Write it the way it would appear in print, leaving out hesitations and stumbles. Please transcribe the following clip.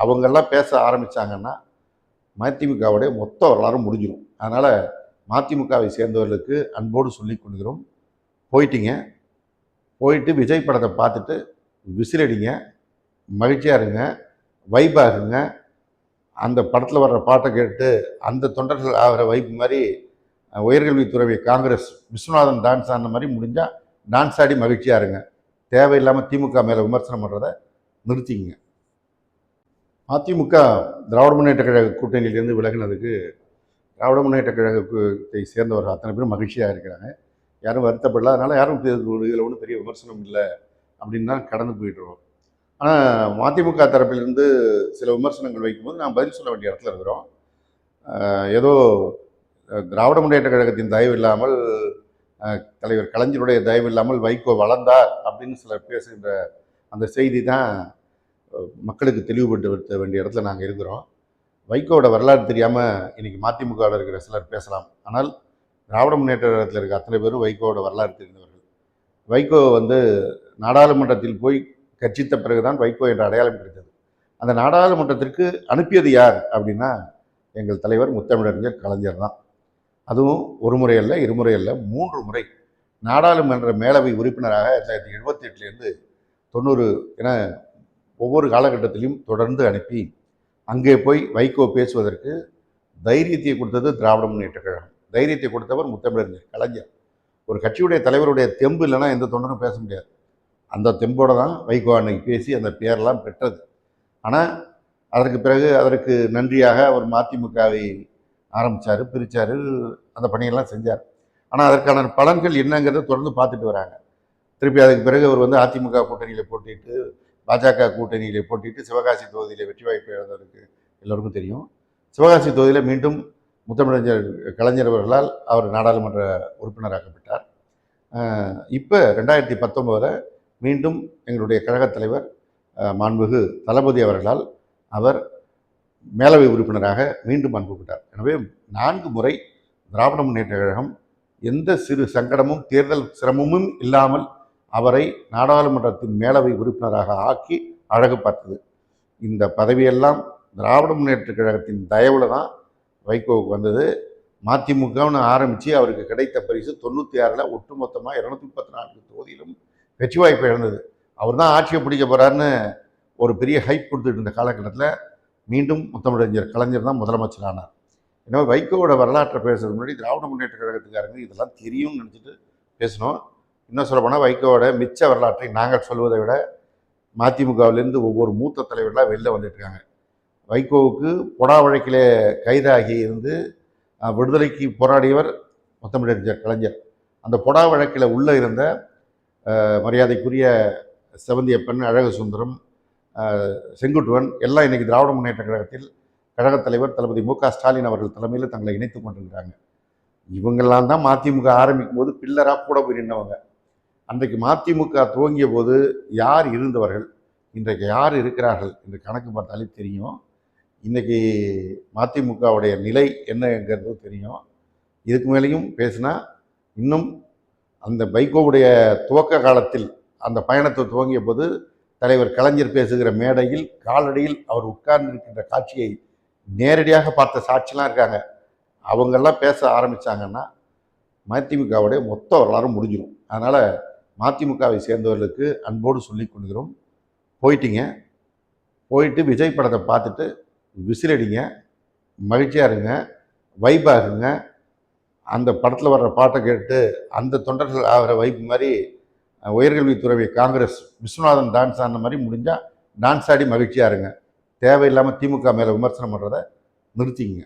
அவங்கெல்லாம் பேச ஆரம்பித்தாங்கன்னா மதிமுகவுடைய மொத்த வரலாறும் முடிஞ்சிடும். அதனால் மதிமுகவை சேர்ந்தவர்களுக்கு அன்போடு சொல்லிக் கொள்கிறோம், போயிட்டீங்க, போயிட்டு விஜய் படத்தை பார்த்துட்டு விசிலடிங்க, மகிழ்ச்சியாக இருங்க, வைபாகுங்க. அந்த படத்தில் வர்ற பாட்டை கேட்டு அந்த தொண்டர்கள் ஆகிற வைப் மாதிரி உயர்கல்வித்துறை காங்கிரஸ் விஸ்வநாதன் டான்ஸ் ஆன மாதிரி முடிஞ்சால் டான்ஸ் ஆடி மகிழ்ச்சியாக இருங்க. தேவையில்லாமல் திமுக மேலே விமர்சனம் பண்ணுறதை நிறுத்திங்க. அதிமுக திராவிட முன்னேற்ற கழக கூட்டணியிலேருந்து விலகினதுக்கு திராவிட முன்னேற்ற கழகத்தை சேர்ந்தவர்கள் அத்தனை பேரும் மகிழ்ச்சியாக இருக்கிறாங்க. யாரும் வருத்தப்படல. அதனால் யாரும் இதில் ஒன்றும் பெரிய விமர்சனம் இல்லை அப்படின்னு தான் கடந்து போயிட்டுருக்கோம். ஆனால் மதிமுக தரப்பிலிருந்து சில விமர்சனங்கள் வைக்கும்போது நான் பதில் சொல்ல வேண்டிய இடத்துல இருக்கிறோம். ஏதோ திராவிட முன்னேற்ற கழகத்தின் தயவு இல்லாமல், தலைவர் கலைஞருடைய தயவு இல்லாமல் வைகோ வளர்ந்தார் அப்படின்னு சிலர் பேசுகின்ற அந்த செய்தி தான் மக்களுக்கு தெளிவுபடுத்த வேண்டிய இடத்துல நாங்கள் இருக்கிறோம். வைகோவோட வரலாறு தெரியாமல் இன்றைக்கி மதிமுகவில் இருக்கிற சிலர் பேசலாம். ஆனால் திராவிட முன்னேற்ற கழகத்தில் இருக்க அத்தனை பேரும் வைகோவோட வரலாறு தெரிந்தவர்கள். வைகோ நாடாளுமன்றத்தில் போய் கட்சித்த பிறகுதான் வைகோ என்ற அடையாளம் கிடைத்தது. அந்த நாடாளுமன்றத்திற்கு அனுப்பியது யார் அப்படின்னா எங்கள் தலைவர் முத்தமிழறிஞர் கலைஞர் தான். அதுவும் ஒரு முறை அல்ல, இருமுறை அல்ல, 3 முறை நாடாளுமன்ற மேலவை உறுப்பினராக 1978லேருந்து 90 என ஒவ்வொரு காலகட்டத்திலையும் தொடர்ந்து அனுப்பி அங்கே போய் வைகோ பேசுவதற்கு தைரியத்தை கொடுத்தது திராவிட முன்னேற்ற கழகம். தைரியத்தை கொடுத்தவர் முத்தமிழறிஞர் கலைஞர். ஒரு கட்சியுடைய தலைவருடைய தெம்பு இல்லைன்னா எந்த தொண்டரும் பேச முடியாது. அந்த தெம்போடு தான் வைகோ அன்னைக்கு பேசி அந்த பேரெல்லாம் பெற்றது. ஆனால் அதற்கு பிறகு அதற்கு நன்றியாக அவர் மதிமுகவை ஆரம்பித்தார், பிரித்தார், அந்த பணியெல்லாம் செஞ்சார். ஆனால் அதற்கான பலன்கள் என்னங்கிறத தொடர்ந்து பார்த்துட்டு வராங்க. திருப்பி அதுக்கு பிறகு அவர் அதிமுக கூட்டணியில் போட்டிட்டு, பாஜக கூட்டணியில் போட்டிட்டு சிவகாசி தொகுதியில் வெற்றி வாய்ப்பு இழந்தவருக்கு எல்லோருக்கும் தெரியும். சிவகாசி தொகுதியில் மீண்டும் முத்தமிழறிஞர் கலைஞர் அவர்களால் அவர் நாடாளுமன்ற உறுப்பினராக்கப்பட்டார். இப்போ 2019 மீண்டும் எங்களுடைய கழகத் தலைவர் மாண்புமிகு தளபதி அவர்களால் அவர் மேலவை உறுப்பினராக மீண்டும் அனுப்பப்பட்டார். எனவே 4 முறை திராவிட முன்னேற்ற கழகம் எந்த சிறு சங்கடமும் தேர்தல் சிரமமும் இல்லாமல் அவரை நாடாளுமன்றத்தின் மேலவை உறுப்பினராக ஆக்கி அழகு பார்த்தது. இந்த பதவியெல்லாம் திராவிட முன்னேற்ற கழகத்தின் தயவுல தான் வைகோவுக்கு வந்தது. மதிமுகன்னு ஆரம்பித்து அவருக்கு கிடைத்த பரிசு 96ல் ஒட்டுமொத்தமாக 234 தொகுதியிலும் வெற்றி வாய்ப்பு இழந்தது. அவர் தான் ஆட்சியை பிடிக்க போகிறாருன்னு ஒரு பெரிய ஹைப் கொடுத்துட்டு இருந்த காலகட்டத்தில் மீண்டும் முத்தமிழறிஞர் கலைஞர் தான் முதலமைச்சர் ஆனார். எனவே வைகோவோட வரலாற்றை பேசுறதுக்கு முன்னாடி திராவிட முன்னேற்ற கழகத்துக்காரங்க இதெல்லாம் தெரியும்னு நினச்சிட்டு பேசணும். இன்னும் சொல்லப்போனால் வைகோவோட மிச்ச வரலாற்றை நாங்கள் சொல்வதை விட மதிமுகவிலேருந்து ஒவ்வொரு மூத்த தலைவர்களாக வெளில வந்துட்டுருக்காங்க. வைகோவுக்கு பொடா வழக்கிலே கைதாகி இருந்து விடுதலைக்கு போராடியவர் முத்தமிழறிஞர் கலைஞர். அந்த பொடா வழக்கில் உள்ளே இருந்த மரியாதைக்குரிய செவந்தியப்பன், அழகு சுந்தரம், செங்குட்டுவன் எல்லாம் இன்றைக்கி திராவிட முன்னேற்ற கழகத்தில் கழகத் தலைவர் தளபதி மு.க. ஸ்டாலின் அவர்கள் தலைமையில் தங்களை இணைத்து கொண்டிருக்கிறாங்க. இவங்கெல்லாம் தான் மதிமுக ஆரம்பிக்கும் போது பில்லராக கூட போய் நின்றவங்க. அன்றைக்கு மதிமுக துவங்கிய போது யார் இருந்தவர்கள், இன்றைக்கு யார் இருக்கிறார்கள் என்று கணக்கு பார்த்தாலே தெரியும். இன்றைக்கி மதிமுகவுடைய நிலை என்னங்கிறது தெரியும். இதுக்கு மேலேயும் பேசினா இன்னும் அந்த வைகோவுடைய துவக்க காலத்தில் அந்த பயணத்தை துவங்கிய போது தலைவர் கலைஞர் பேசுகிற மேடையில் காலடியில் அவர் உட்கார்ந்திருக்கின்ற காட்சியை நேரடியாக பார்த்த சாட்சிலாம் இருக்காங்க. அவங்கெல்லாம் பேச ஆரம்பித்தாங்கன்னா மதிமுகவுடைய மொத்த வரலாறும் முடிஞ்சிடும். அதனால் மதிமுகவை சேர்ந்தவர்களுக்கு அன்போடு சொல்லிக் கொள்கிறோம், போயிட்டீங்க, போயிட்டு விஜய் படத்தை பார்த்துட்டு விசிலடிங்க, மகிழ்ச்சியாக இருங்க, வைபாகுங்க. அந்த படத்தில் வர்ற பாட்டை கேட்டு அந்த தொண்டர்கள் ஆகிற வைப் மாதிரி உயர்கல்வித்துறை காங்கிரஸ் விஸ்வநாதன் டான்ஸ் ஆன மாதிரி முடிஞ்சால் டான்ஸ் ஆடி மகிழ்ச்சியாக இருங்க. தேவையில்லாமல் திமுக மேலே விமர்சனம் பண்ணுறதை நிறுத்திங்க.